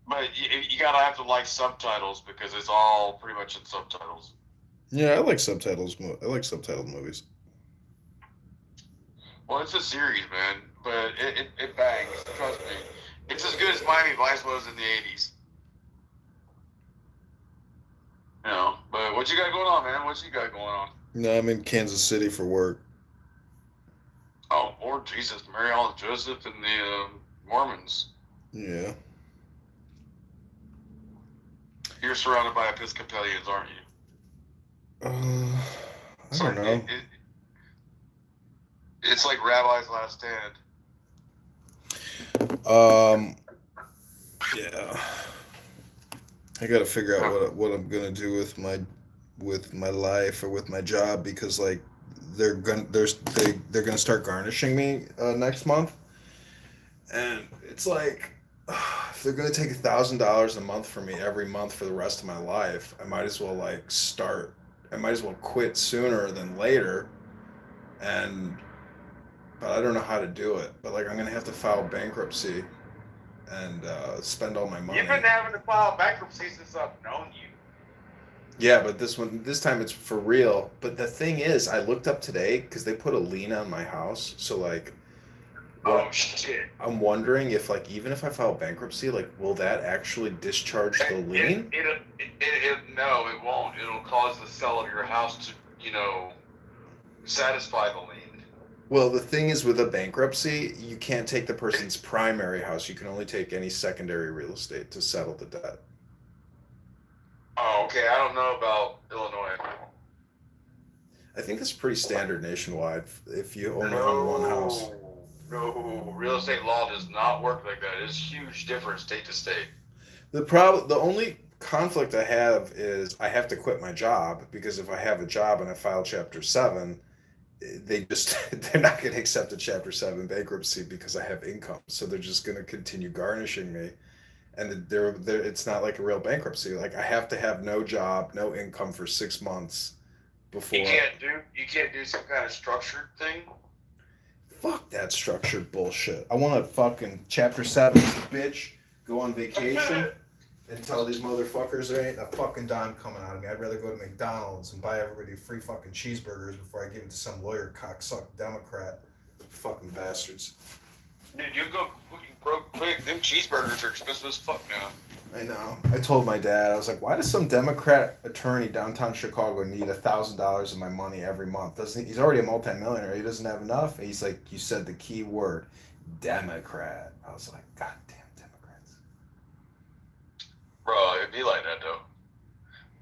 But you gotta have to like subtitles because it's all pretty much in subtitles. Yeah, I like subtitles. I like subtitled movies. Well, it's a series, man, but it bangs. Trust me, it's as good as Miami Vice was in the '80s. You know. But what you got going on, man? What you got going on? No, I'm in Kansas City for work. Oh, Lord Jesus, Mary, all Joseph, and the Mormons. Yeah. You're surrounded by Episcopalians, aren't you? Uh, I It's don't like know. it's like Rabbi's Last Stand. Um, yeah. I got to figure out what I'm gonna do with my life or with my job because like they're gonna start garnishing me next month, and it's like if they're gonna take $1,000 a month from me every month for the rest of my life, I might as well like start. I might as well quit sooner than later, and but I don't know how to do it. But like I'm gonna have to file bankruptcy and spend all my You've money. been having to file bankruptcy since I've known you. Yeah, but this time it's for real. But the thing is, I looked up today because they put a lien on my house. So like, Oh what shit! I'm wondering if like even if I file bankruptcy, like, will that actually discharge the lien? No, it won't. It'll cause the sale of your house to satisfy the lien. Well, the thing is with a bankruptcy, you can't take the person's primary house. You can only take any secondary real estate to settle the debt. Oh, okay. I don't know about Illinois. I think that's pretty standard nationwide if you only own one house. No. Real estate law does not work like that. It's huge difference state to state. The only conflict I have is I have to quit my job because if I have a job and I file Chapter 7, they just they're not going to accept a Chapter 7 bankruptcy because I have income, so they're just going to continue garnishing me, and they're it's not like a real bankruptcy. Like I have to have no job, no income for 6 months before. You can't do some kind of structured thing. Fuck that structured bullshit. I want to fucking Chapter 7 bitch go on vacation and tell these motherfuckers there ain't a fucking dime coming out of me. I'd rather go to McDonald's and buy everybody free fucking cheeseburgers before I give it to some lawyer cocksuck Democrat. Fucking bastards. Dude, you go broke quick. Them cheeseburgers are expensive as fuck now. I know. I told my dad, I was like, why does some Democrat attorney downtown Chicago need $1,000 of my money every month? Doesn't he, he's already a multimillionaire? He doesn't have enough. And he's like, you said the key word, Democrat. I was like, God damn Democrats. Bro, it'd be like that though.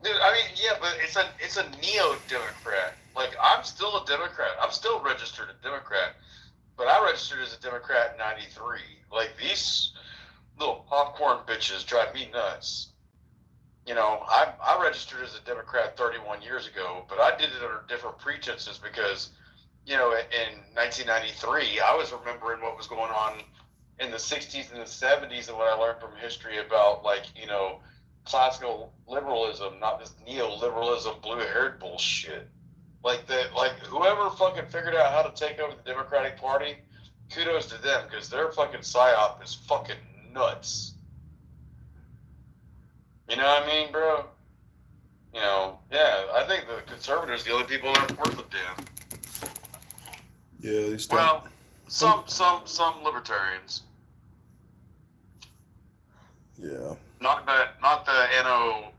Dude, I mean, yeah, but it's a neo Democrat. Like I'm still a Democrat. I'm still registered a Democrat, but I registered as a Democrat in '93. Like these little popcorn bitches drive me nuts. I registered as a Democrat 31 years ago, but I did it under different pretenses because, in 1993, I was remembering what was going on in the 60s and the 70s and what I learned from history about, like, classical liberalism, not this neoliberalism, blue-haired bullshit. Like whoever fucking figured out how to take over the Democratic Party, kudos to them because their fucking psyop is fucking nuts. You know what I mean, bro? Yeah, I think the conservatives, the only people that are worth a damn. Yeah, they don't. Well, some libertarians, Yeah. not the ano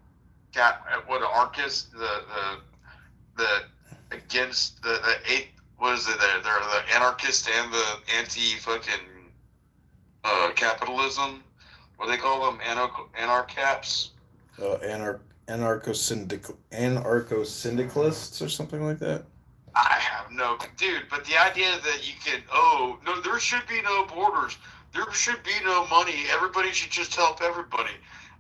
cap, what the anarchists, the against the eight. What is it? They're the anarchists and the anti fucking capitalism. What do they call them? Anarchaps. Anarcho syndicalists or something like that. I have no, dude. But the idea that you can, oh no, there should be no borders. There should be no money. Everybody should just help everybody.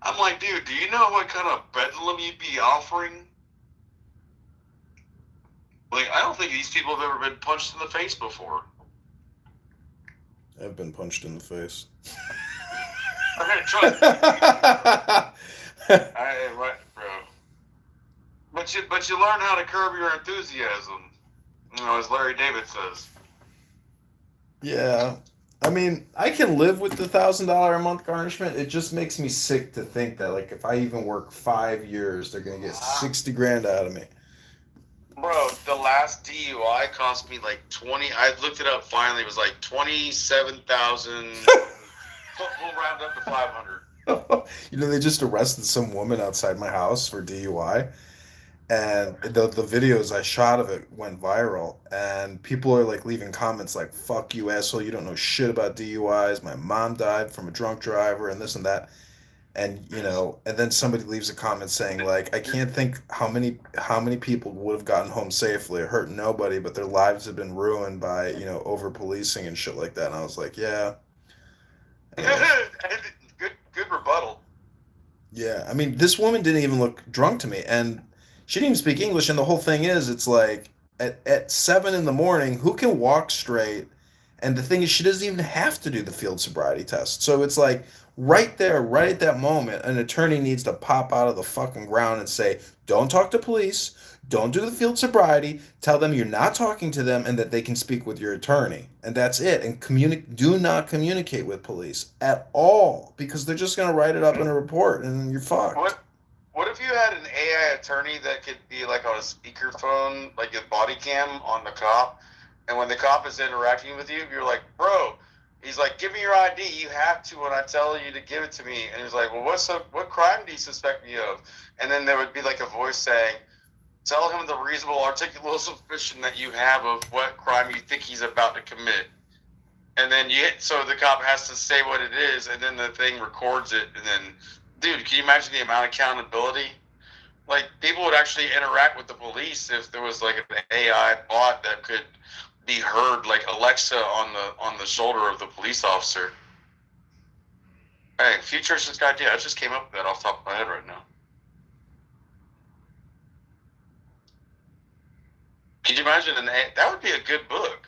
I'm like, dude, do you know what kind of bedlam you'd be offering? Like, I don't think these people have ever been punched in the face before. I've been punched in the face. I mean, trust me. What, bro? But you learn how to curb your enthusiasm. As Larry David says. Yeah. I mean, I can live with the $1,000 a month garnishment. It just makes me sick to think that, like, if I even work 5 years, they're gonna get Ah, 60 grand out of me. bro, the last DUI cost me like 20. I looked it up finally. It was like 27,000. We'll round up to 500. They just arrested some woman outside my house for DUI, and the videos I shot of it went viral, and people are like leaving comments like "fuck you, asshole, you don't know shit about DUIs. My mom died from a drunk driver, and this and that." And then somebody leaves a comment saying like, "I can't think how many people would have gotten home safely, hurt nobody, but their lives have been ruined by over policing and shit like that." And I was like, yeah. uh, Good rebuttal. Yeah, I mean, this woman didn't even look drunk to me, and she didn't even speak English. And the whole thing is, it's like at 7 in the morning, who can walk straight? And the thing is, she doesn't even have to do the field sobriety test. So it's like right there, right at that moment, an attorney needs to pop out of the fucking ground and say, "Don't talk to police. Don't do the field sobriety. Tell them you're not talking to them, and that they can speak with your attorney." And that's it. And do not communicate with police at all, because they're just gonna write it up in a report, and then you're fucked. What What if you had an AI attorney that could be like on a speakerphone, like a body cam on the cop, and when the cop is interacting with you, you're like, bro, he's like, give me your ID. You have to when I tell you to give it to me. And he's like, well, what crime do you suspect me of? And then there would be like a voice saying, tell him the reasonable, articulable suspicion that you have of what crime you think he's about to commit. And then so the cop has to say what it is, and then the thing records it, and then, dude, can you imagine the amount of accountability? Like, people would actually interact with the police if there was like an AI bot that could be heard, like Alexa on the shoulder of the police officer. Hey, futuristic idea. I just came up with that off the top of my head right now. Could you imagine that would be a good book.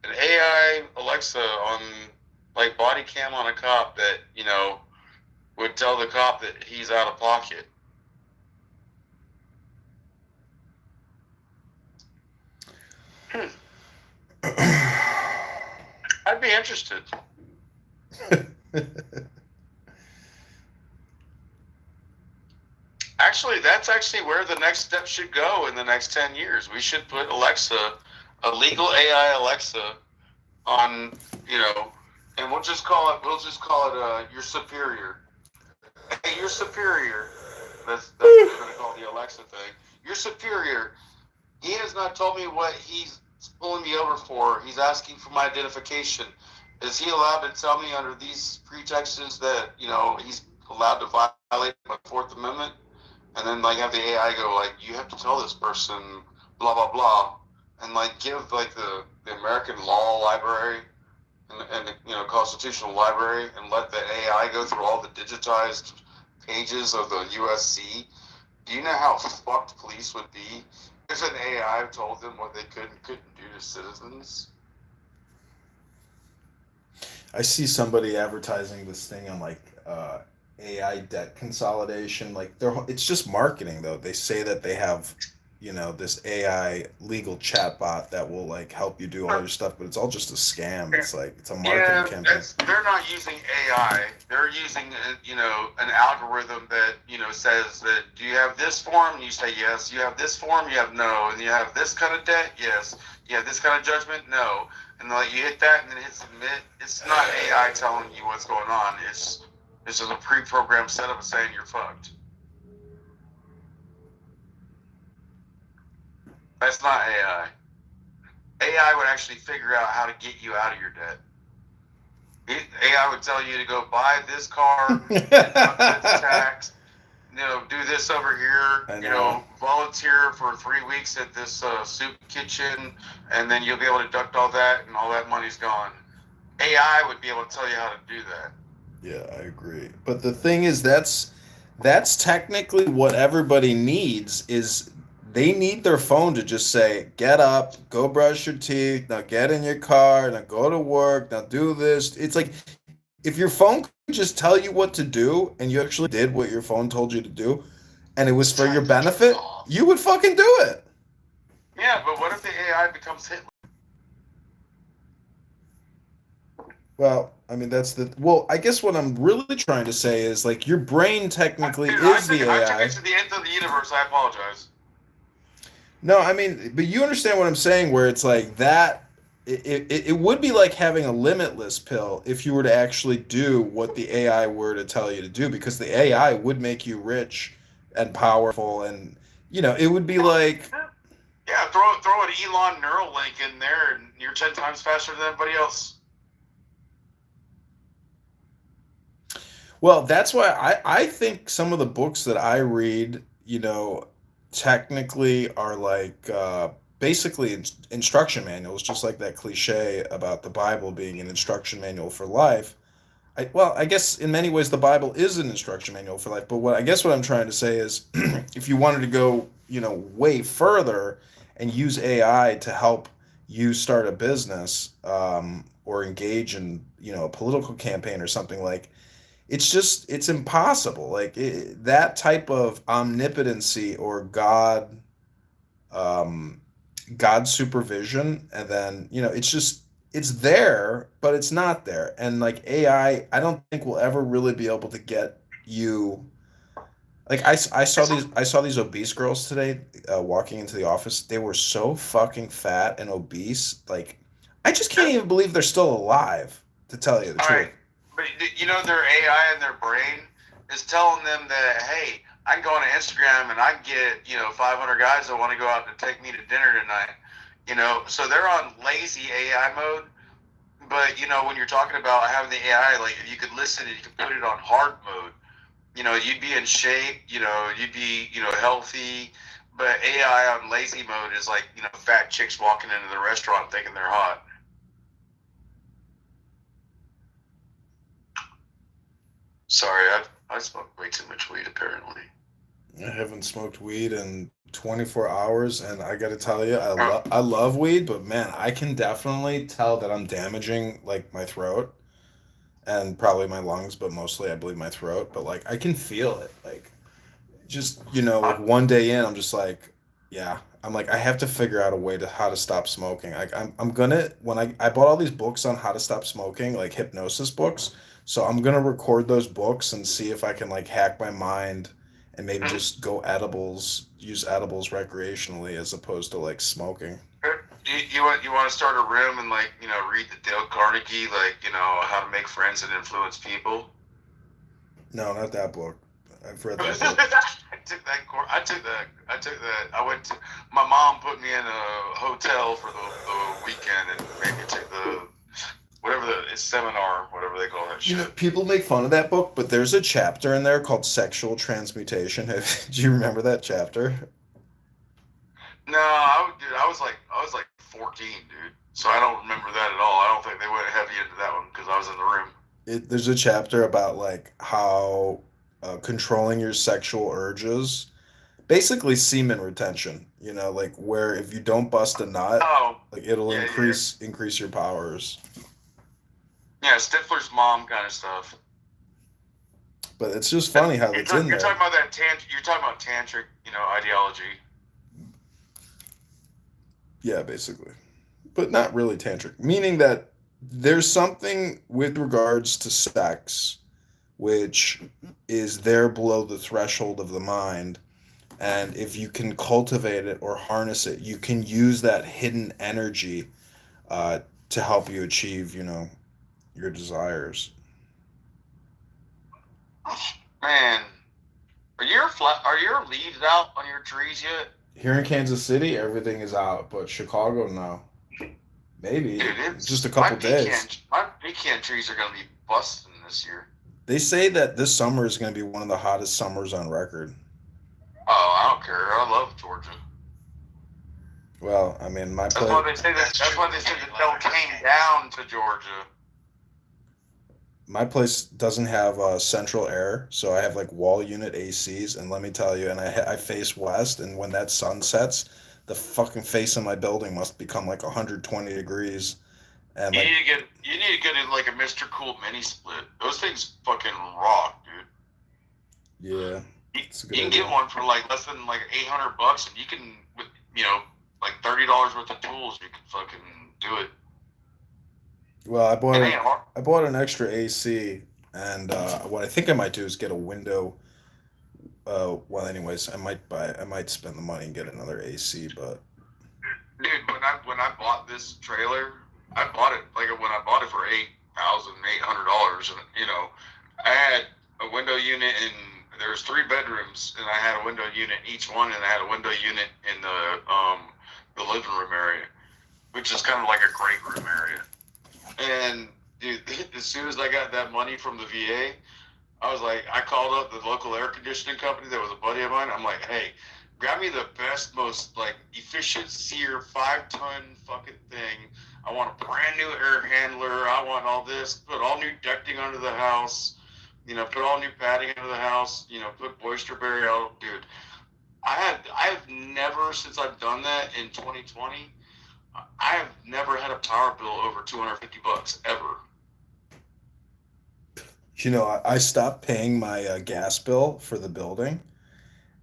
An AI Alexa on like body cam on a cop that, would tell the cop that he's out of pocket. I'd be interested. Actually, that's actually where the next step should go in the next 10 years. We should put Alexa, a legal AI Alexa, on, and we'll just call it your superior. Hey, your superior. That's what we're going to call the Alexa thing. Your superior. He has not told me what he's pulling me over for. He's asking for my identification. Is he allowed to tell me under these pretexts that, he's allowed to violate my Fourth Amendment? And then, like, have the AI go, like, you have to tell this person, blah, blah, blah. And, like, give, like, the American Law Library and the, Constitutional Library and let the AI go through all the digitized pages of the USC. Do you know how fucked police would be if an AI told them what they could and couldn't do to citizens? I see somebody advertising this thing on like AI debt consolidation. Like it's just marketing though. They say that they have, this AI legal chatbot that will like help you do all your stuff, but it's all just a scam. It's like it's a marketing campaign. They're not using AI. They're using, an algorithm that, says that, do you have this form? And you say yes. You have this form? You have no. And you have this kind of debt? Yes. You have this kind of judgment? No. And like you hit that and then hit submit. It's not AI telling you what's going on. It's just a pre-programmed setup of saying you're fucked. That's not AI. AI would actually figure out how to get you out of your debt. AI would tell you to go buy this car, this tax, do this over here, volunteer for 3 weeks at this soup kitchen, and then you'll be able to deduct all that, and all that money's gone. AI would be able to tell you how to do that. Yeah, I agree. But the thing is, that's technically what everybody needs is they need their phone to just say, get up, go brush your teeth, now get in your car, now go to work, now do this. It's like if your phone could just tell you what to do and you actually did what your phone told you to do and it was for your benefit, you would fucking do it. Yeah, but what if the AI becomes Hitler? Well, I mean that's the well. I guess what I'm really trying to say is like your brain technically Dude, is the I took it AI. to the end of the universe. I apologize. No, I mean, but you understand what I'm saying, where it's like that. It would be like having a limitless pill if you were to actually do what the AI were to tell you to do, because the AI would make you rich and powerful, and it would be like, Yeah, throw an Elon Neuralink in there, and you're 10 times faster than everybody else. well, that's why I think some of the books that I read, technically are like basically instruction manuals, just like that cliche about the Bible being an instruction manual for life. I guess in many ways the Bible is an instruction manual for life. But what I'm trying to say is, if you wanted to go, way further and use AI to help you start a business, or engage in, a political campaign or something, like it's impossible. Like that type of omnipotency or um, God supervision, and then it's there, but it's not there. And like I don't think we'll ever really be able to get you. Like I saw these obese girls today, walking into the office. They were so fucking fat and obese. Like I just can't even believe they're still alive. To tell you the All right, truth. but their AI and their brain is telling them that, hey, I can go on Instagram and I can get 500 guys that want to go out and take me to dinner tonight. So they're on lazy AI mode. But when you're talking about having the AI, like if you could listen and you could put it on hard mode, you'd be in shape. You'd be healthy. But AI on lazy mode is like fat chicks walking into the restaurant thinking they're hot. Sorry, I smoked way too much weed apparently. I haven't smoked weed in 24 hours, and I got to tell you, Oh, I love weed, but man, I can definitely tell that I'm damaging like my throat and probably my lungs, but mostly I believe my throat. But like I can feel it, like just like one day in, I'm just like, yeah, I'm like I have to figure out a way to how to stop smoking. Like I'm gonna when I bought all these books on how to stop smoking, like hypnosis books. So I'm gonna record those books and see if I can like hack my mind and maybe just use edibles recreationally as opposed to like smoking. you want to start a room and like read the Dale Carnegie, like how to make friends and influence people. No, not that book. I've read that book. I took that course. I took that. I went to. My mom put me in a hotel for the weekend and made me take the whatever it's seminar, whatever they call that shit. People make fun of that book, but there's a chapter in there called Sexual Transmutation. Do you remember that chapter? No, dude, I was like 14, dude. So I don't remember that at all. I don't think they went heavy into that one because I was in the room. There's a chapter about like how controlling your sexual urges, basically semen retention. Like where if you don't bust a nut, Oh, like it'll yeah, yeah, increase your powers. yeah. Stifler's mom kind of stuff. But it's just funny how it's in You're there. talking about that you're talking about tantric, ideology. Yeah, basically. But not really tantric, meaning that there's something with regards to sex which is there below the threshold of the mind. And if you can cultivate it or harness it, you can use that hidden energy uh, to help you achieve, your desires. Man, are your leaves out on your trees yet? Here in Kansas City, everything is out, but Chicago, no. Maybe Dude, just a my couple days. pecan trees are gonna be busting this year. They say that this summer is going to be one of the hottest summers on record. Oh, I don't care. I love Georgia. Well, I mean, my That's why place, they say that. That's why they said that they came down to Georgia. doesn't have central air, so I have like wall unit ACs, and let me tell you, and I face west, and when that sun sets, the fucking face of my building must become like 120 degrees, and like You need to get like a Mr. Cool mini split. Those things fucking rock, dude. yeah, You, it's a good you can get idea. one for like less than like $800, and you can with like $30 worth of tools. You can fucking do it. Well, It ain't hard. I bought an extra AC, and what I think I might do is get a window. Well, anyways, I might spend the money and get another AC, but Dude, when I bought this trailer, I bought it like when I bought it for $8,800, and I had a window unit and there's 3 bedrooms, and I had a window unit in each one, and I had a window unit in the living room area, which is kind of like a great room area. And dude, as soon as I got that money from the VA, I was like, I called up the local air conditioning company that was a buddy of mine. I'm like, hey, grab me the best, most like efficient Sear 5-ton fucking thing. I want a brand new air handler. I want all this. Put all new decking under the house. Put all new padding under the house. Put Boisterberry out, dude. I've never, since I've done that in 2020, I have never had a power bill over $250 ever. I stopped paying my gas bill for the building,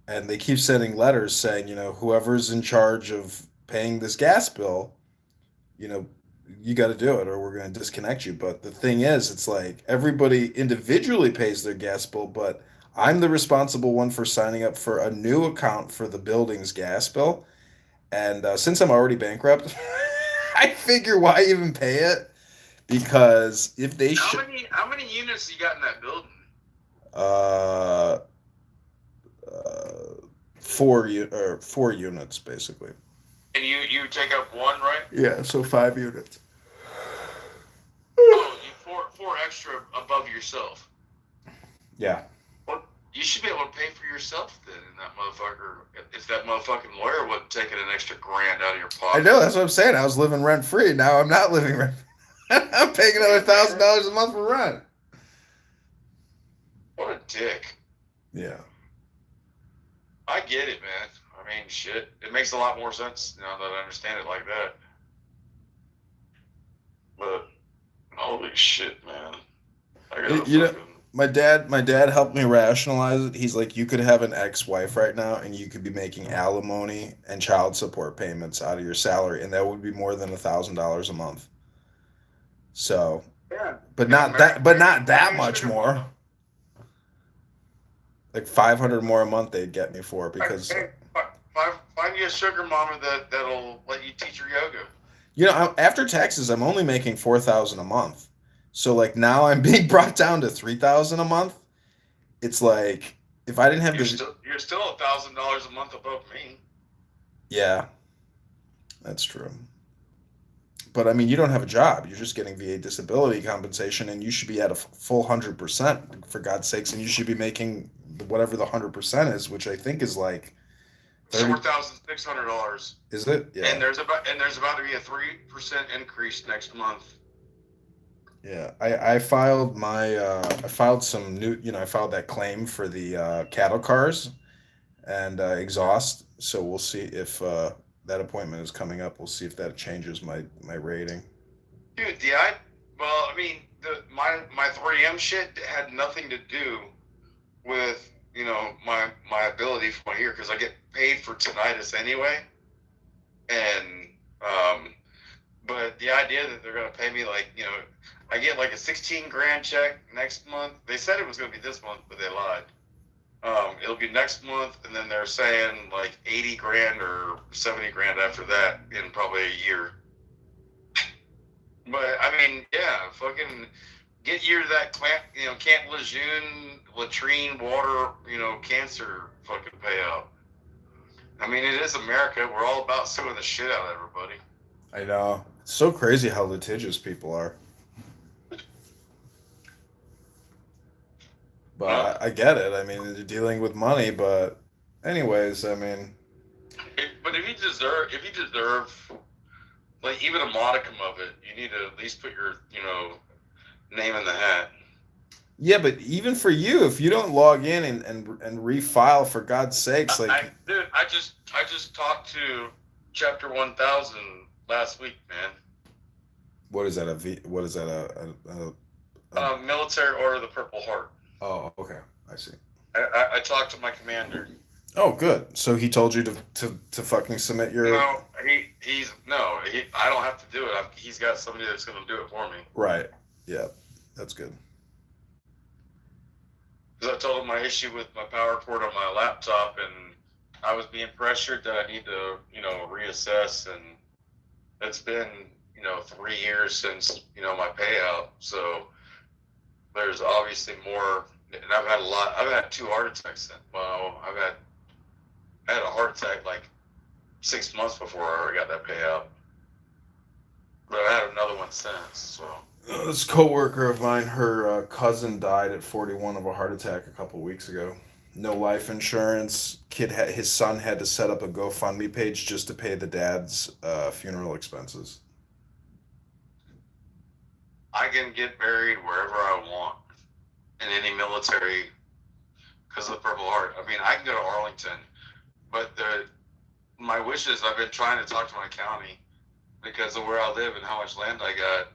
and they keep sending letters saying, whoever's in charge of paying this gas bill, you know, you got to do it or we're going to disconnect you. But the thing is, it's like everybody individually pays their gas bill, but I'm the responsible one for signing up for a new account for the building's gas bill. And since I'm already bankrupt, I figure why even pay it? Because if they how many units you got in that building? uh, four units basically. And you take up one, right? Yeah, so 5 units. Oh, you four extra above yourself. Yeah. Well, you should be able to pay for yourself then, in that motherfucker. If that motherfucking lawyer wasn't taking an extra grand out of your pocket. I know, that's what I'm saying. I was living rent free. Now I'm not living rent free. I'm paying another $1,000 a month for rent. What a dick. Yeah. I get it, man. I mean, shit. It makes a lot more sense now that I understand it like that. But holy shit, man. I gotta my dad helped me rationalize it. He's like, you could have an ex-wife right now and you could be making alimony and child support payments out of your salary, and that would be more than $1,000 a month. So, yeah, but not that much more. Like 500 more a month they'd get me for, because find you a sugar mama that'll let you teach her yoga. After taxes, I'm only making $4,000 a month. So like now I'm being brought down to $3,000 a month. It's like if I didn't have you're still $1,000 a month above me. Yeah, that's true. But I mean, you don't have a job. You're just getting VA disability compensation, and you should be at a full 100% for God's sakes, and you should be making whatever the 100% is, which I think is like $4,600. Is it? Yeah. And there's about to be a 3% increase next month. Yeah, I filed I filed some new, I filed that claim for the cattle cars and exhaust. So we'll see if that appointment is coming up. We'll see if that changes my rating. Dude, my 3M shit had nothing to do with my ability from here, because I get paid for tinnitus anyway, and but the idea that they're gonna pay me I get like a 16 grand check next month. They said it was gonna be this month, but they lied. It'll be next month, and then they're saying like 80 grand or 70 grand after that in probably a year. But I mean, yeah, fucking get you that Camp Lejeune latrine water, cancer fucking payout. I mean, it is America. We're all about suing the shit out of everybody. I know. It's so crazy how litigious people are. But I get it. I mean, you're dealing with money, but anyways, I mean. But if you deserve, like, even a modicum of it, you need to at least put your, name in the hat. Yeah, but even for you, if you don't log in and refile, for God's sakes, like. I just talked to Chapter 1000 last week, man. What is that? What is that? Military Order of the Purple Heart. Oh, okay. I see. I talked to my commander. Oh, good. So he told you to fucking submit your. No, I don't have to do it. He's got somebody that's going to do it for me. Right. Yeah, that's good. Because I told him my issue with my power cord on my laptop, and I was being pressured that I need to, reassess. And it's been, 3 years since, my payout. So there's obviously more. And I've had a lot. I've had 2 heart attacks. Well, I had a heart attack like 6 months before I already got that payout. But I had another one since. So This coworker of mine, her cousin died at 41 of a heart attack a couple weeks ago. No life insurance. His son had to set up a GoFundMe page just to pay the dad's funeral expenses. I can get buried wherever I want in any military because of the Purple Heart. I mean, I can go to Arlington, but my wish is I've been trying to talk to my county because of where I live and how much land I got.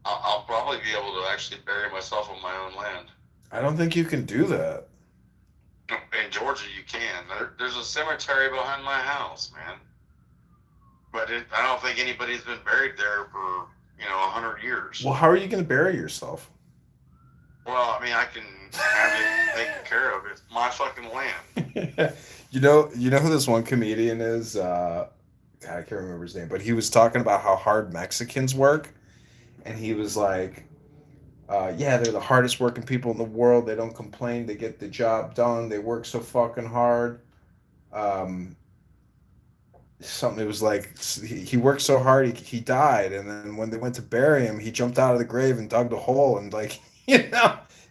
I'll probably be able to actually bury myself on my own land. I don't think you can do that. In Georgia, you can. There's a cemetery behind my house, man. But I don't think anybody's been buried there for 100 years. Well, how are you going to bury yourself? Well, I mean, I can have it taken care of. It's my fucking land. You know who this one comedian is? God, I can't remember his name, but he was talking about how hard Mexicans work, and he was like, yeah, they're the hardest working people in the world. They don't complain. They get the job done. They work so fucking hard. Something, it was like he worked so hard he died, and then when they went to bury him, he jumped out of the grave and dug the hole, and like, it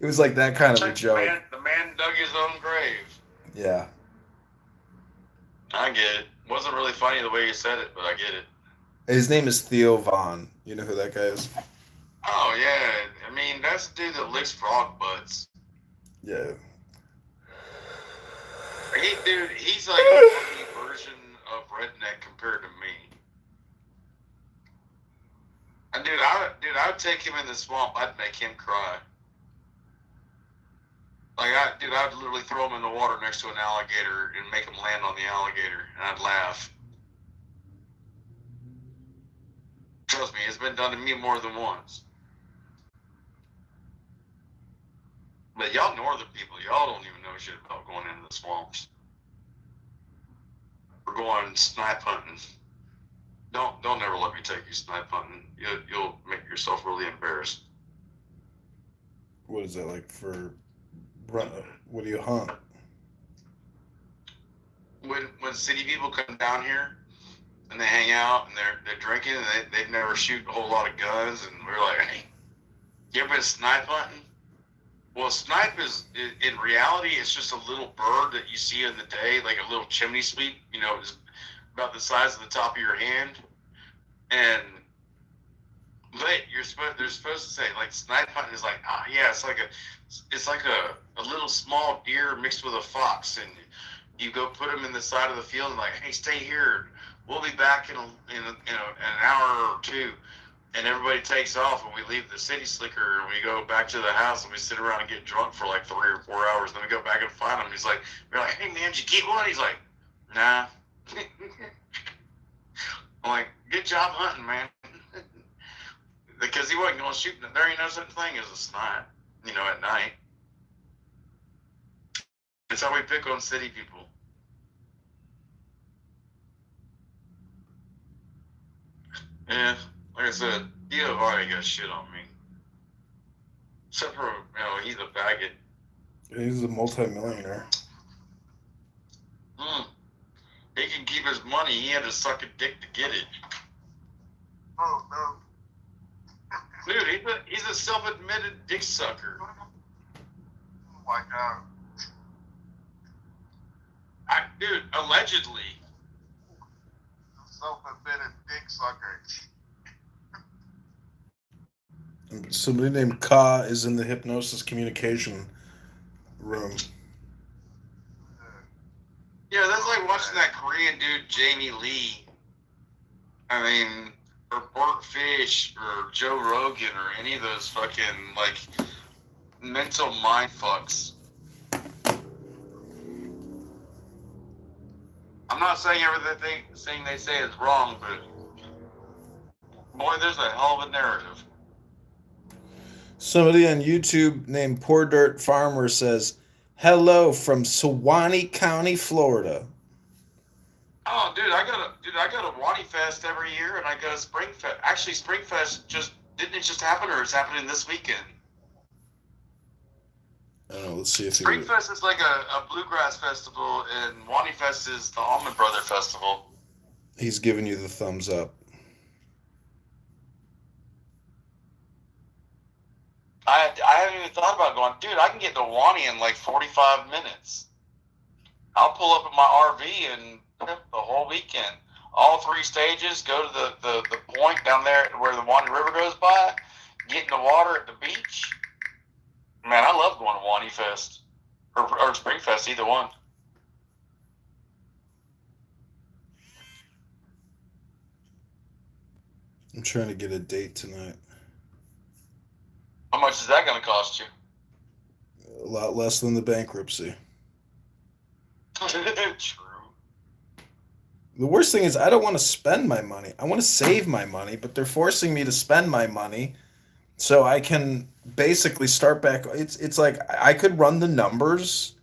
was like that kind of a joke. The man dug his own grave. Yeah. I get it. Wasn't really funny the way you said it, but I get it. His name is Theo Vaughn. You know who that guy is? Oh yeah, I mean that's the dude that licks frog butts. Yeah. He's like a funny version of redneck compared to me. And I would take him in the swamp. I'd make him cry. Like I'd literally throw him in the water next to an alligator and make him land on the alligator, and I'd laugh. Trust me, it's been done to me more than once. But y'all northern people, y'all don't even know shit about going into the swamps. We're going snipe hunting. Don't ever let me take you snipe hunting. You'll make yourself really embarrassed. What is that like for? What do you hunt? When city people come down here and they hang out and they're drinking and they never shoot a whole lot of guns, and we're like, hey, you ever been snipe hunting? Well, snipe is, in reality, it's just a little bird that you see in the day, like a little chimney sweep, it's about the size of the top of your hand. And they're supposed to say, like, snipe hunting is like, yeah, it's like a little small deer mixed with a fox, and you go put them in the side of the field and like, hey, stay here. We'll be back in an hour or two. And everybody takes off, and we leave the city slicker, and we go back to the house, and we sit around and get drunk for like 3 or 4 hours. Then we go back and find him. We're like, hey man, did you get one? He's like, nah. I'm like, good job hunting, man. Because he wasn't going to shoot. There ain't no such thing as a snipe, at night. It's how we pick on city people. Yeah. Like I said, you have already got shit on me. Except for, he's a faggot. He's a multi-millionaire. He can keep his money. He had to suck a dick to get it. Oh, no. Dude, he's a self-admitted dick sucker. Oh, my God. Dude, allegedly. Self-admitted dick sucker. Somebody named Ka is in the hypnosis communication room. Yeah, that's like watching that Korean dude, Jamie Lee. I mean, or Bert Fish, or Joe Rogan, or any of those fucking, like, mental mind fucks. I'm I'm not saying everything they say is wrong, but boy, there's a hell of a narrative. Somebody on YouTube named Poor Dirt Farmer says, "Hello from Suwannee County, Florida." Oh, dude, I got a Waddy Fest every year, and I got a Spring Fest. Actually, Spring Fest didn't it just happen, or it's happening this weekend? I don't know. Let's see if Spring Fest is like a bluegrass festival, and Waddy Fest is the Almond Brother Festival. he's giving you the thumbs up. I haven't even thought about going, dude. I can get to Waddy in like 45 minutes. I'll pull up in my RV and the whole weekend. All 3 stages, go to the point down there where the Waddy River goes by, get in the water at the beach. Man, I love going to Waddy Fest or Spring Fest, either one. I'm trying to get a date tonight. How much is that going to cost you? A lot less than the bankruptcy. True. The worst thing is I don't want to spend my money. I want to save my money, but they're forcing me to spend my money so I can basically start back. It's like I could run the numbers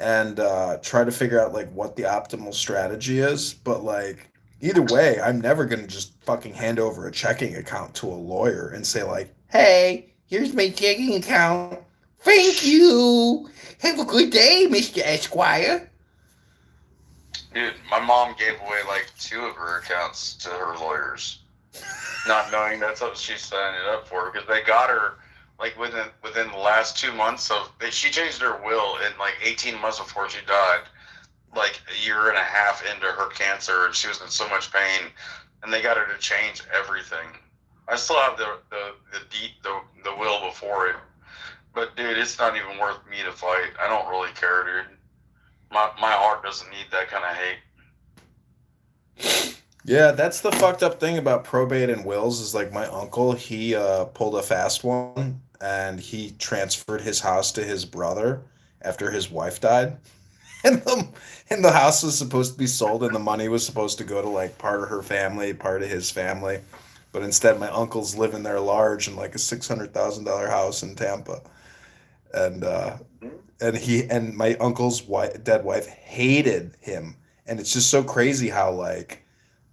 and try to figure out like what the optimal strategy is, but like either way, I'm never gonna just fucking hand over a checking account to a lawyer and say like, "Hey, here's my checking account. Thank you. Have a good day, Mr. Esquire." Dude, my mom gave away like 2 of her accounts to her lawyers, not knowing that's what she signed it up for, because they got her like within the last 2 months she changed her will in like 18 months before she died, like a year and a half into her cancer, and she was in so much pain, and they got her to change everything. I still have the will before it, but dude, it's not even worth me to fight. I don't really care, dude. My heart doesn't need that kind of hate. Yeah, that's the fucked up thing about probate and wills is like my uncle, he pulled a fast one and he transferred his house to his brother after his wife died. And the house was supposed to be sold and the money was supposed to go to like part of her family, part of his family. But instead my uncle's living there large in like a $600,000 house in Tampa. And my uncle's dead wife hated him. And it's just so crazy how like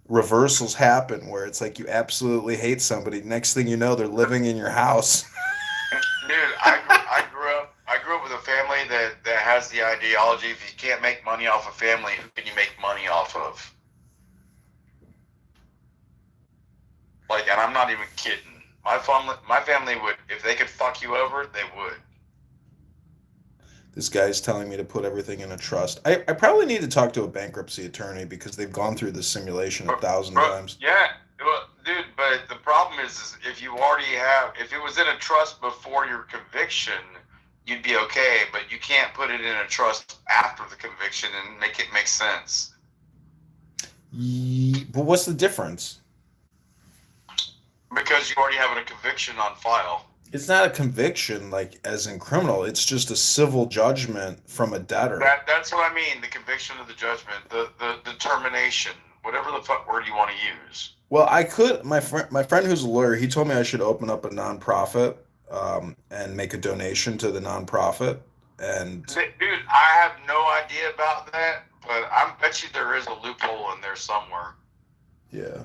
reversals happen where it's like you absolutely hate somebody. Next thing you know, they're living in your house. Dude, I grew up with a family that has the ideology: if you can't make money off a family, who can you make money off of? Like, and I'm not even kidding. My family would, if they could fuck you over, they would. This guy's telling me to put everything in a trust. I probably need to talk to a bankruptcy attorney because they've gone through this simulation 1,000 times. Yeah, well, dude, but the problem is if you already if it was in a trust before your conviction, you'd be okay, but you can't put it in a trust after the conviction and make it make sense. But what's the difference? Because you already have a conviction on file. It's not a conviction, like, as in criminal. It's just a civil judgment from a debtor. That's what I mean, the conviction of the judgment, the determination, whatever the fuck word you want to use. Well, I could, my friend who's a lawyer, he told me I should open up a nonprofit and make a donation to the nonprofit. And Dude, I have no idea about that, but I bet you there is a loophole in there somewhere. yeah.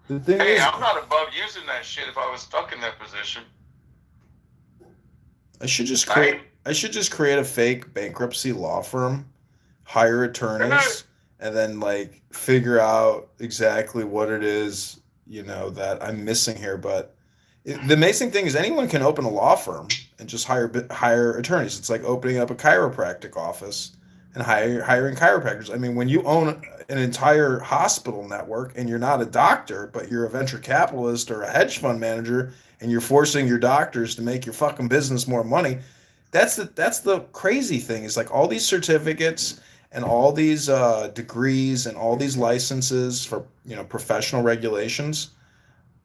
The thing Hey, is, I'm not above using that shit if I was stuck in that position. I should just create a fake bankruptcy law firm, hire attorneys, and then like figure out exactly what it is, that I'm missing here. But the amazing thing is anyone can open a law firm and just hire attorneys. It's like opening up a chiropractic office and hiring chiropractors. I mean, when you own an entire hospital network and you're not a doctor, but you're a venture capitalist or a hedge fund manager, and you're forcing your doctors to make your fucking business more money, that's the crazy thing. Is like all these certificates and all these degrees and all these licenses for professional regulations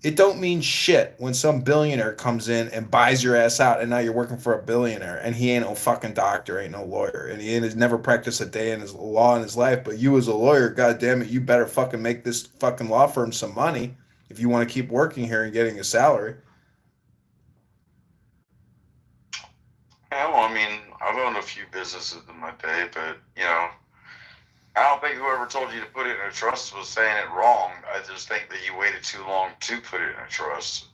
It don't mean shit when some billionaire comes in and buys your ass out, and now you're working for a billionaire, and he ain't no fucking doctor, ain't no lawyer, and he has never practiced a day in his law in his life. But you, as a lawyer, god damn it, you better fucking make this fucking law firm some money if you want to keep working here and getting a salary. Yeah, well, I mean, I've owned a few businesses in my day, but, you know, I don't think whoever told you to put it in a trust was saying it wrong. I just think that you waited too long to put it in a trust.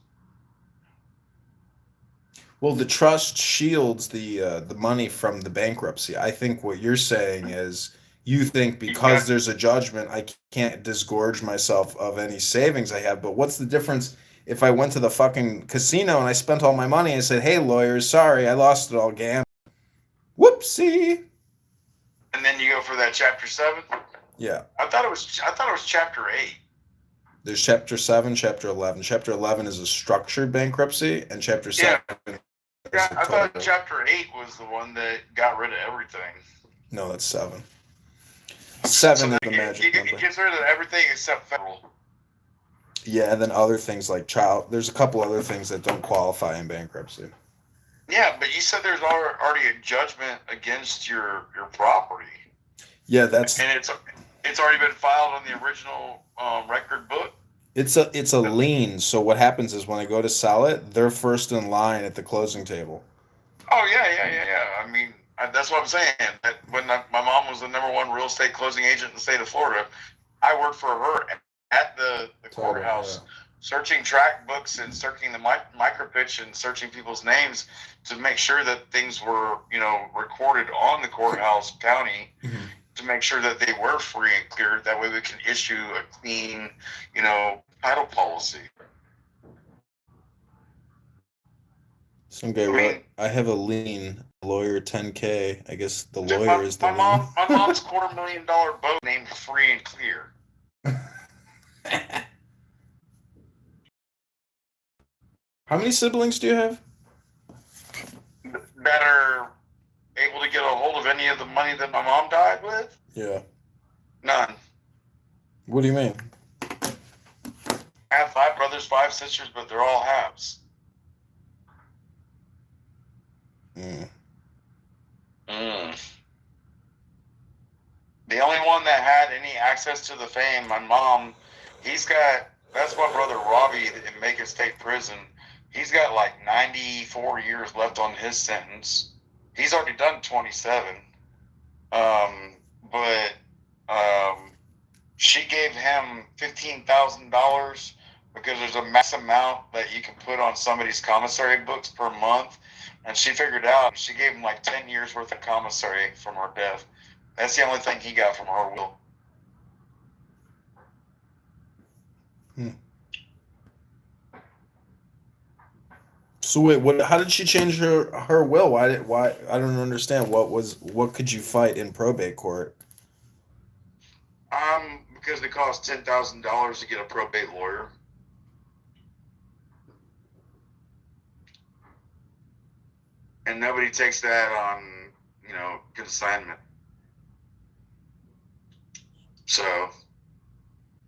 Well, the trust shields the money from the bankruptcy. I think what you're saying is you think You because got, there's a judgment, I can't disgorge myself of any savings I have. But what's the difference if I went to the fucking casino and I spent all my money and said, "Hey, lawyers, sorry, I lost it all, gam. Whoopsie." and then you go for that Chapter 7. Yeah. I thought it was Chapter 8. There's Chapter 7, Chapter 11. Chapter 11 is a structured bankruptcy, and Chapter Yeah, 7 is yeah. a I thought total. Chapter 8 was the one that got rid of everything. No, that's 7. So 7 is the it magic number. gets rid of everything except federal. Yeah, and then other things like child. There's a couple other things that don't qualify in bankruptcy. Yeah, but you said there's already a judgment against your property, Yeah, that's and it's already been filed on the original record book. it's a lien. So what happens is when I go to sell it, they're first in line at the closing table. Oh yeah. I mean, that's what I'm saying. That when my mom was the #1 real estate closing agent in the state of Florida, I worked for her at the courthouse, searching track books and searching the micro pitch and searching people's names to make sure that things were, you know, recorded on the courthouse county Mm-hmm. to make sure that they were free and clear. That way we can issue a clean, you know, title policy. Some guy I wrote, mean, "I have a lien, lawyer 10K. I guess the dude, lawyer is the lien." my mom's $250,000 boat named Free and Clear. How many siblings do you have? That are able to get a hold of any of the money that my mom died with? Yeah. None. What do you mean? I have 5 brothers, 5 sisters, but they're all halves. Mm. The only one that had any access to the fame, my mom, that's my brother Robbie in Macon State Prison. He's got like 94 years left on his sentence. He's already done 27. But she gave him $15,000 because there's a max amount that you can put on somebody's commissary books per month. And she figured out, she gave him like 10 years worth of commissary from her death. That's the only thing he got from her will. So wait, what? How did she change her will? Why? I don't understand. What could you fight in probate court? Because it costs $10,000 to get a probate lawyer. And nobody takes that on, you know, consignment. So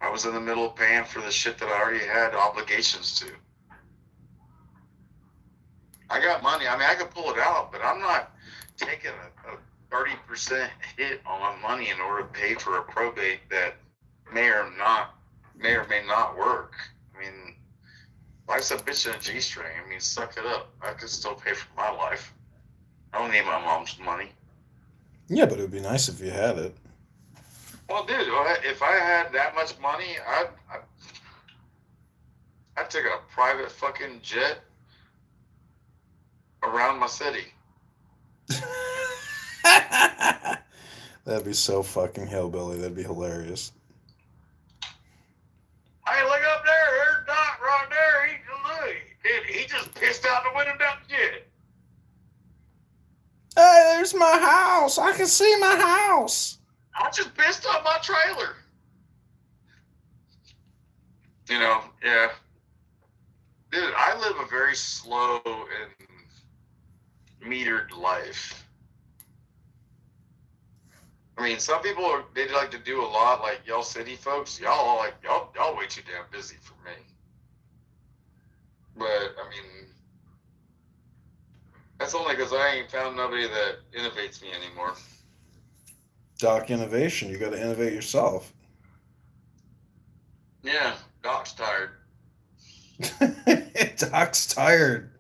I was in the middle of paying for the shit that I already had obligations to. I got money. I mean, I could pull it out, but I'm not taking a 30% hit on money in order to pay for a probate that may or may not work. I mean, life's a bitch in a G-string. I mean, suck it up. I could still pay for my life. I don't need my mom's money. Yeah, but it would be nice if you had it. Well, dude, if I had that much money, I'd take a private fucking jet around my city. That'd be so fucking hillbilly. That'd be hilarious. Hey, look up there. There's Doc right there. He just pissed out the window down the jet. Hey, there's my house. I can see my house. I just pissed on my trailer. You know, yeah. Dude, I live a very slow and metered life. I mean, some people they like to do a lot, like y'all city folks. Y'all way too damn busy for me. But I mean, that's only because I ain't found nobody that innovates me anymore. Doc innovation. You got to innovate yourself. Yeah, Doc's tired. Doc's tired.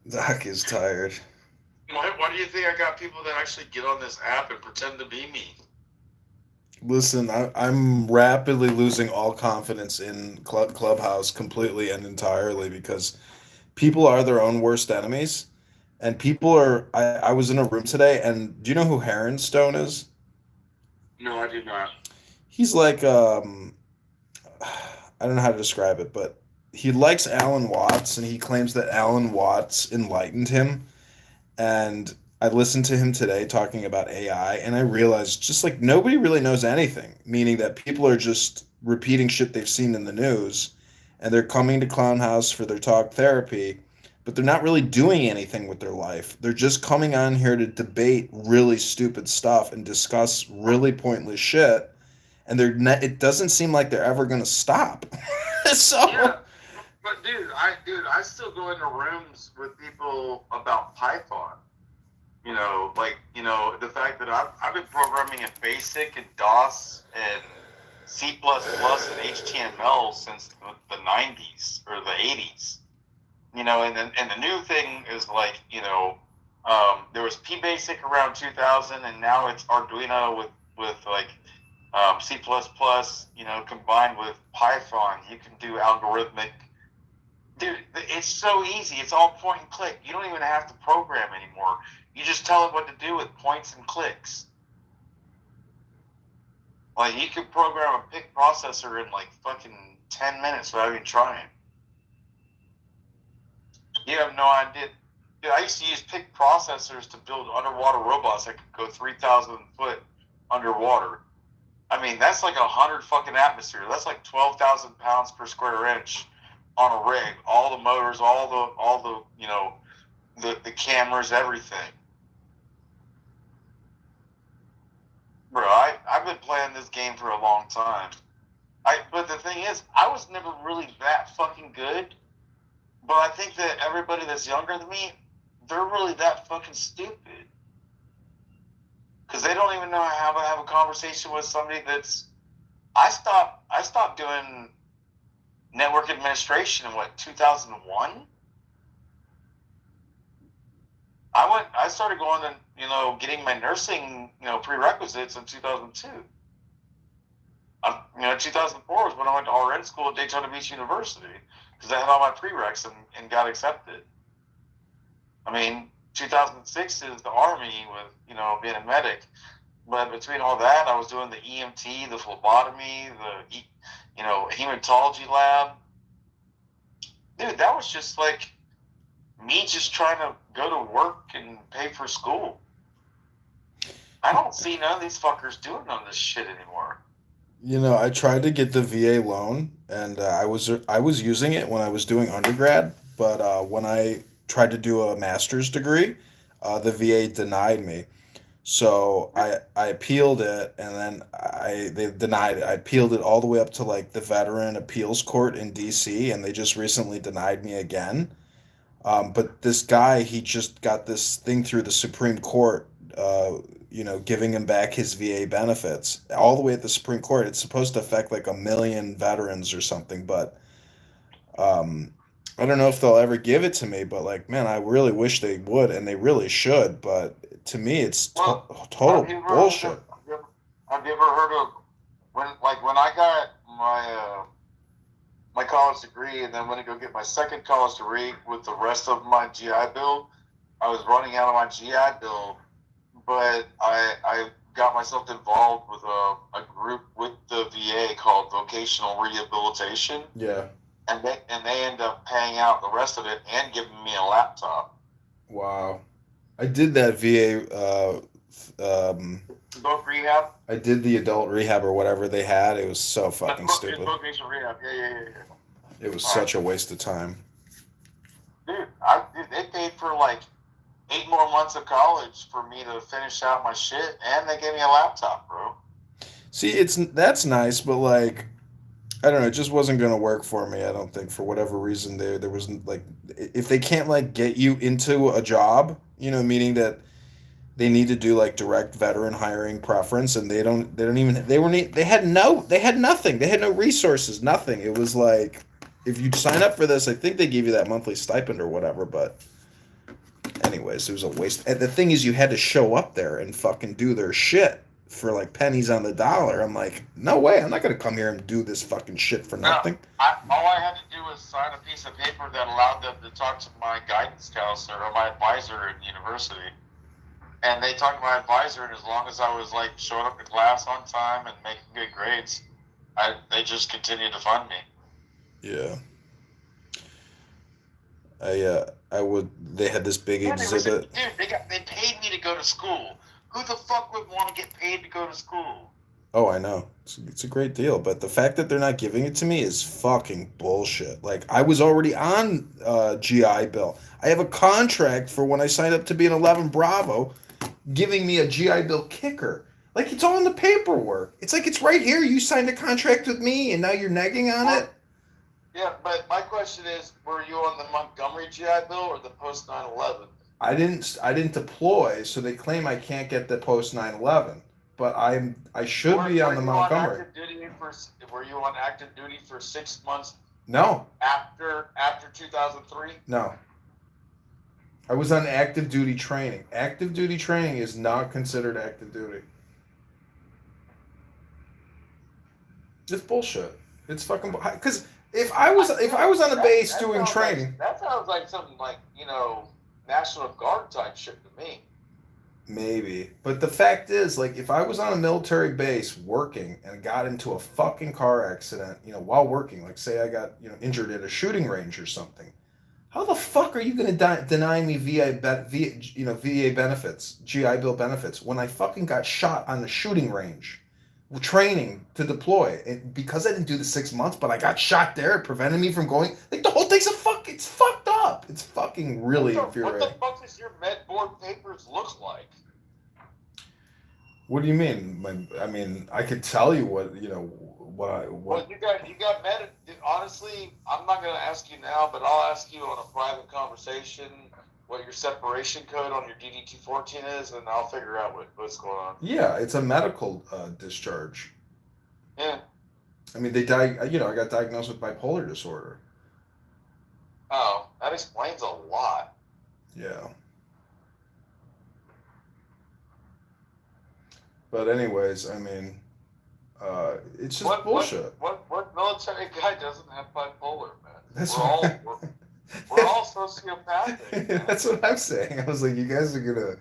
Doc is tired. Why do you think I got people that actually get on this app and pretend to be me? Listen, I'm rapidly losing all confidence in Clubhouse completely and entirely because people are their own worst enemies. And people are. I was in a room today, and do you know who Heron Stone is? No, I do not. He's like, I don't know how to describe it, but he likes Alan Watts, and he claims that Alan Watts enlightened him. And I listened to him today talking about AI, and I realized just like nobody really knows anything, meaning that people are just repeating shit they've seen in the news, and they're coming to Clown House for their talk therapy, but they're not really doing anything with their life. They're just coming on here to debate really stupid stuff and discuss really pointless shit, and it doesn't seem like they're ever going to stop. So Yeah, but I still go into rooms with people about Python. The fact that I've been programming in BASIC and DOS and C++ and HTML since the 90s or the 80s. And the new thing is there was PBasic around 2000, and now it's Arduino with C++, combined with Python. You can do algorithmic. Dude, it's so easy. It's all point and click. You don't even have to program anymore. You just tell it what to do with points and clicks. Like, you can program a PIC processor in like fucking 10 minutes without even trying. You have no idea. Dude, I used to use PIC processors to build underwater robots that could go 3,000 foot underwater. I mean, that's like 100 fucking atmosphere. That's like 12,000 pounds per square inch on a rig. All the motors, all the cameras, everything. Bro, I've been playing this game for a long time. But the thing is, I was never really that fucking good. But I think that everybody that's younger than me, they're really that fucking stupid. Because they don't even know how to have a conversation with somebody that's... I stopped doing network administration in, 2001? I started going and, getting my nursing, prerequisites in 2002. 2004 was when I went to RN school at Daytona Beach University because I had all my prereqs and got accepted. 2006 is the Army with, being a medic. But between all that, I was doing the EMT, the phlebotomy, the, hematology lab. Dude, that was just like me just trying to go to work and pay for school. I don't see none of these fuckers doing none of this shit anymore. I tried to get the VA loan, and I was using it when I was doing undergrad. But when I tried to do a master's degree, the VA denied me. So I appealed it, and then they denied it. I appealed it all the way up to like the Veteran Appeals Court in DC, and they just recently denied me again. But this guy, he just got this thing through the Supreme Court, giving him back his VA benefits all the way at the Supreme Court. It's supposed to affect like 1 million veterans or something, but I don't know if they'll ever give it to me. But like, man, I really wish they would, and they really should. But to me, it's total bullshit. Have you ever heard of when I got my college degree and then went to go get my second college degree with the rest of my GI Bill? I was running out of my GI Bill, but I got myself involved with a group with the VA called Vocational Rehabilitation. Yeah. And they end up paying out the rest of it and giving me a laptop. Wow. I did that VA. Adult rehab? I did the adult rehab or whatever they had. It was so fucking stupid. Vocational rehab. Yeah. It was such a waste of time. Dude, they paid for like 8 more months of college for me to finish out my shit, and they gave me a laptop, bro. See, that's nice, but like, I don't know. It just wasn't gonna work for me. I don't think for whatever reason there wasn't like if they can't like get you into a job, meaning that they need to do like direct veteran hiring preference, and they don't even they had nothing. They had no resources, nothing. It was like if you sign up for this, I think they give you that monthly stipend or whatever. But anyways, it was a waste. And the thing is, you had to show up there and fucking do their shit for like pennies on the dollar. I'm like, no way. I'm not gonna come here and do this fucking shit for No, nothing. all I had to do was sign a piece of paper that allowed them to talk to my guidance counselor or my advisor at university. And they talked to my advisor, and as long as I was like showing up to class on time and making good grades, they just continued to fund me. Yeah. I would. They had this big Yeah, exhibit. dude, they paid me to go to school. Who the fuck would want to get paid to go to school? Oh, I know. It's a great deal, but the fact that they're not giving it to me is fucking bullshit. Like I was already on GI Bill. I have a contract for when I signed up to be an 11 Bravo, giving me a GI Bill kicker. Like it's all in the paperwork. It's like it's right here. You signed a contract with me, and now you're negging on it. Yeah, but my question is, were you on the Montgomery GI Bill or the post 9/11? I didn't deploy, so they claim I can't get the post 9/11. But I should be on the Montgomery. Were you on active duty for 6 months No, after 2003? no. I was on active duty training. Active duty training is not considered active duty. It's bullshit. It's fucking because if I was on a base doing training, That sounds like something like National Guard type shit to me. maybe. But the fact is, like, if I was on a military base working and got into a fucking car accident, while working, like, say I got, injured at a shooting range or something, how the fuck are you going to deny me VA benefits, GI Bill benefits, when I fucking got shot on the shooting range, training to deploy? And because I didn't do the 6 months, but I got shot there, it prevented me from going. Like, the whole thing's it's fucked up. It's fucking really infuriating. What the fuck does your med board papers look like? What do you mean? I mean, I could tell you what. Well, you got med. Honestly, I'm not going to ask you now, but I'll ask you on a private conversation what your separation code on your DD-214 is, and I'll figure out what's going on. Yeah, it's a medical discharge. Yeah. I mean, I got diagnosed with bipolar disorder. Oh, that explains a lot. Yeah. But anyways, I mean, it's just bullshit. What military guy doesn't have bipolar, man? That's we're all sociopathic. Man. That's what I'm saying. I was like, you guys are gonna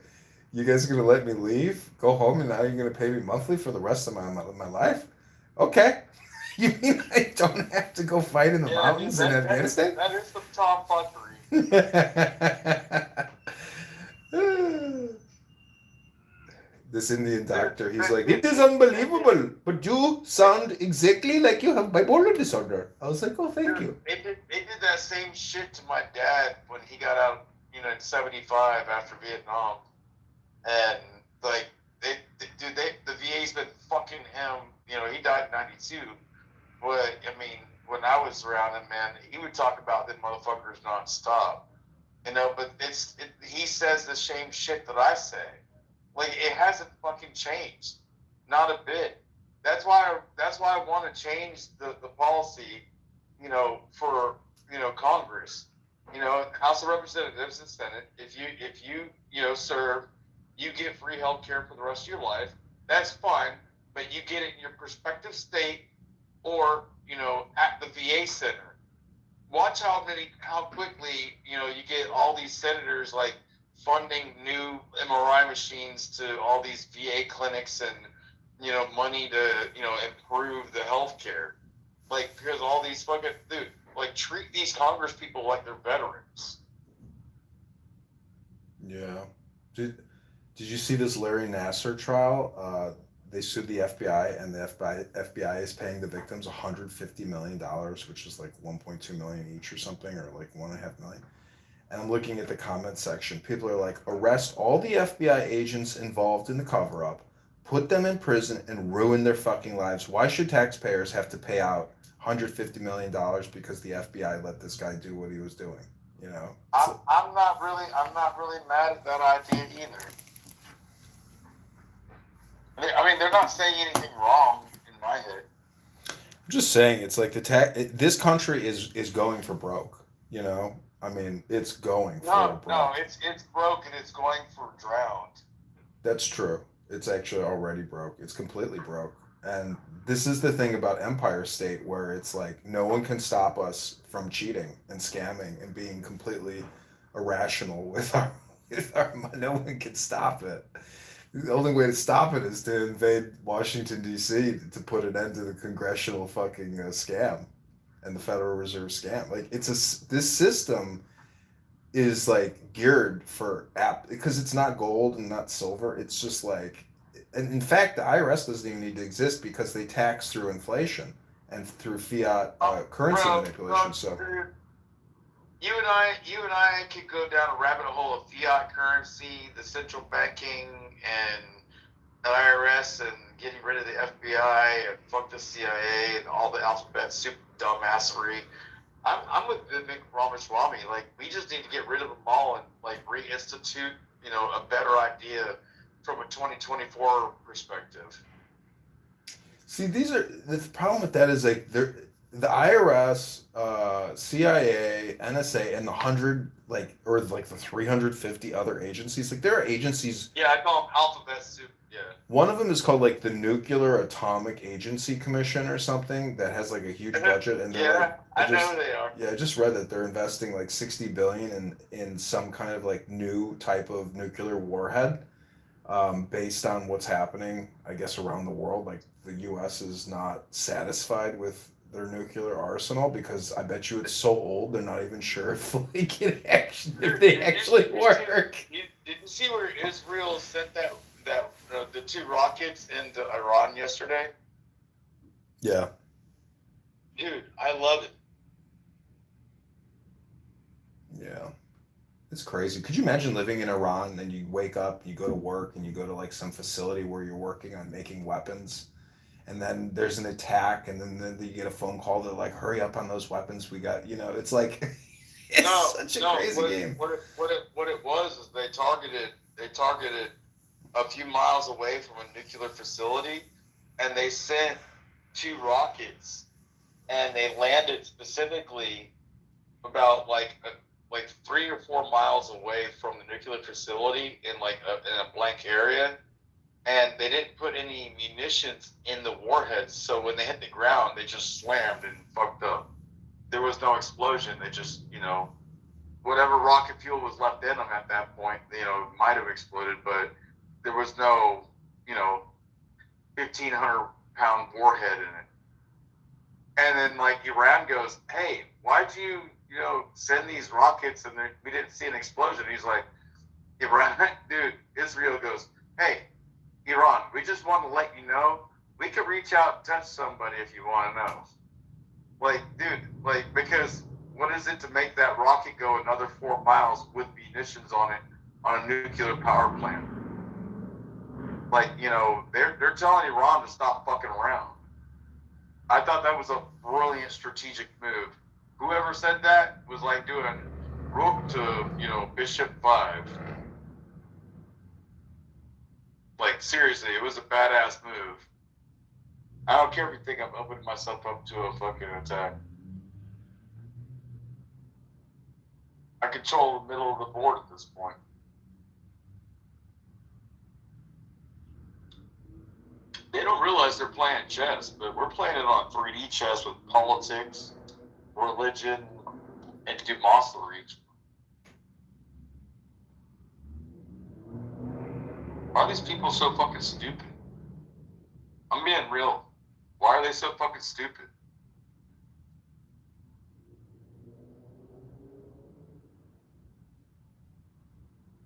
let me leave, go home, and now you're gonna pay me monthly for the rest of my life? Okay. You mean I don't have to go fight in the mountains in Afghanistan? That is some tomfoolery. This Indian doctor, he's like, it is unbelievable, but you sound exactly like you have bipolar disorder. I was like, oh, thank you. They did that same shit to my dad when he got out, in '75 after Vietnam, and like, the VA's been fucking him. He died in '92, but I mean, when I was around him, man, he would talk about them motherfuckers nonstop. But he says the same shit that I say. Like, it hasn't fucking changed, not a bit. That's why I want to change the policy, for Congress, House of Representatives and Senate. If you serve, you get free health care for the rest of your life. That's fine, but you get it in your prospective state or at the VA center. Watch how quickly you get all these senators like funding new MRI machines to all these VA clinics and money to improve the healthcare, like, because all these fucking treat these Congress people like they're veterans. Yeah. Did you see this Larry Nassar trial? They sued the FBI, and the FBI is paying the victims $150 million, which is like 1.2 million each or something, or like 1.5 million. And I'm looking at the comment section. People are like, arrest all the FBI agents involved in the cover-up, put them in prison, and ruin their fucking lives. Why should taxpayers have to pay out $150 million because the FBI let this guy do what he was doing. You know, I'm not really mad at that idea either. I mean, they're not saying anything wrong in my head. I'm just saying it's like this country is going for broke. You know, I mean, it's going for broke. It's broke and it's going for drowned. That's true. It's actually already broke. It's completely broke. And this is the thing about Empire State where it's like no one can stop us from cheating and scamming and being completely irrational with our money. No one can stop it. The only way to stop it is to invade Washington D.C. to put an end to the congressional fucking scam and the Federal Reserve scam. Like this system is like geared for app because it's not gold and not silver. It's just like, and in fact, the IRS doesn't even need to exist because they tax through inflation and through fiat currency manipulation. So dude, you and I could go down a rabbit hole of fiat currency, the central banking, and the IRS, and getting rid of the FBI and fuck the CIA and all the alphabet soup dumbassery. I'm with Vivek Ramaswamy. Like, we just need to get rid of them all and like reinstitute, a better idea from a 2024 perspective. see, the problem with that is like the IRS, CIA, NSA, and the 350 other agencies. Like, there are agencies. Yeah, I call them alphabet soup. Yeah. One of them is called like the Nuclear Atomic Agency Commission or something that has like a huge budget, and I know they are. Yeah, I just read that they're investing like 60 billion in some kind of like new type of nuclear warhead, based on what's happening, I guess, around the world. Like, the U.S. is not satisfied with their nuclear arsenal because I bet you it's so old they're not even sure if they actually work. Did you see where Israel sent the 2 rockets into Iran yesterday? Yeah. Dude, I love it. Yeah. It's crazy. Could you imagine living in Iran and you wake up, you go to work, and you go to like some facility where you're working on making weapons, and then there's an attack, and then you get a phone call to like, hurry up on those weapons. We got, it's like, it's such a crazy game. What it was is they targeted a few miles away from a nuclear facility, and they sent 2 rockets, and they landed specifically about like 3 or 4 miles away from the nuclear facility in a blank area, and they didn't put any munitions in the warheads. So when they hit the ground, they just slammed and fucked up. There was no explosion. They just, whatever rocket fuel was left in them at that point, might have exploded, but there was no, 1,500-pound warhead in it. And then like Iran goes, hey, why'd you, send these rockets and we didn't see an explosion? He's like, Iran, dude, Israel goes, hey, Iran, we just want to let you know we could reach out and touch somebody if you want to know. Like, dude, because what is it to make that rocket go another 4 miles with munitions on it on a nuclear power plant? Like, they're telling Iran to stop fucking around. I thought that was a brilliant strategic move. Whoever said that was like doing rope to, Bishop 5. Like, seriously, it was a badass move. I don't care if you think I'm opening myself up to a fucking attack. I control the middle of the board at this point. They don't realize they're playing chess, but we're playing it on 3D chess with politics, religion, and democracy. Why are these people so fucking stupid? I'm being real. Why are they so fucking stupid?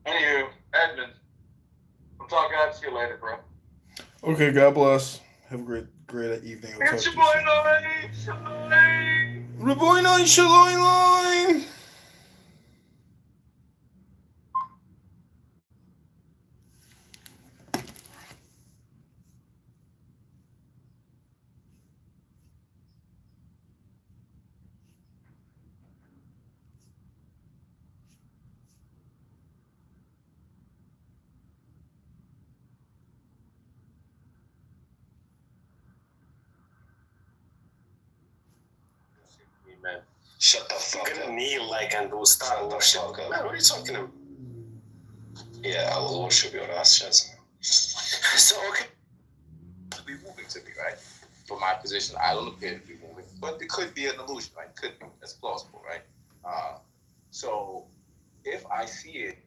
Anywho, Edmund, I'll talk to you later, bro. Okay, God bless. Have a great evening. It's your boy, Lloyd. The boy, Lloyd. man. Shut the fuck You're up. gonna kneel like and do start Shut the worship. fuck up. Man, what are you talking about? Yeah, I will worship your ass chest. So okay. To be moving to me, right? From my position, I don't appear to be moving, but it could be an illusion, right? Could be. That's plausible, right? So if I see it